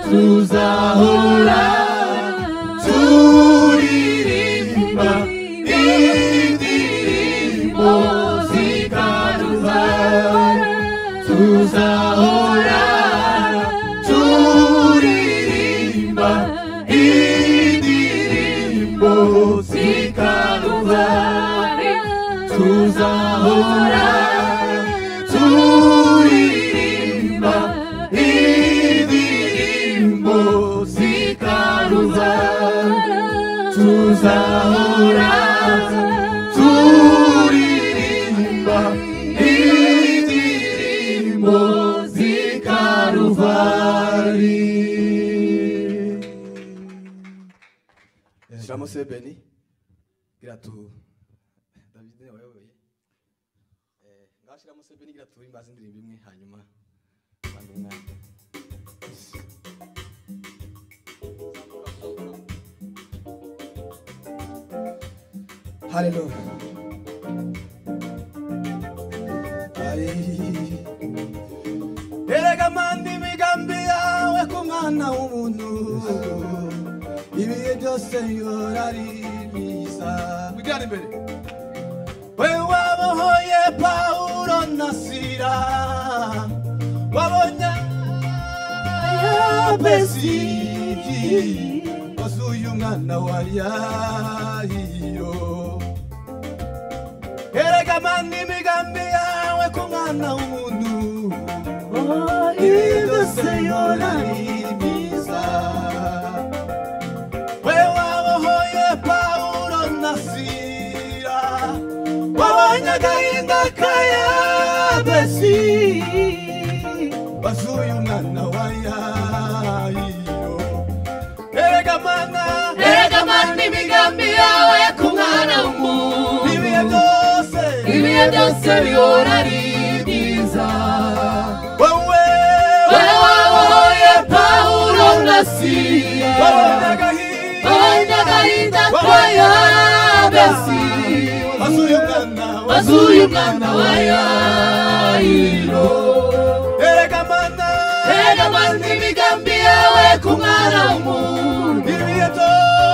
tuzahora turirimba indirimbo zikaruva, tuzahora turirimba indirimbo zikaruva, tuzahora turirimba indirimbo zikaruva, tuzahora turirimba indirimbo zikaruvari. Shiramo sebeni giratu David ne wayoboye ngashiramo sebeni giratu imbaza indirimbo imwe hanyuma kandi umwanya. Hallelujah. Erega mandi migambi yawe ku mwana w'umuntu, ibihe byose yorari mwiza. Mwijyane imbere. We wabohoye Pawulo na Sila, wabonye Yabesi, wazuye umwana wa Yairo. Erega mandi migambi yawe ku mwana w'umuntu, ibihe byose yorari mwiza. We wabohoye Pawulo na Sila, wabonye agahinda ka Yabesi, wazuye umwana wa Yairo. Erega mana imigambi yawe ku mwana w'umuntu, ibihe byose bihora ari byiza. Wowe wabohoye Pawulo na Sila, wabonye agahinda ka Yabesi, wazuye umwana wa Yairo. Erega mana imigambi yawe ku mwana w'umuntu, ibihe byose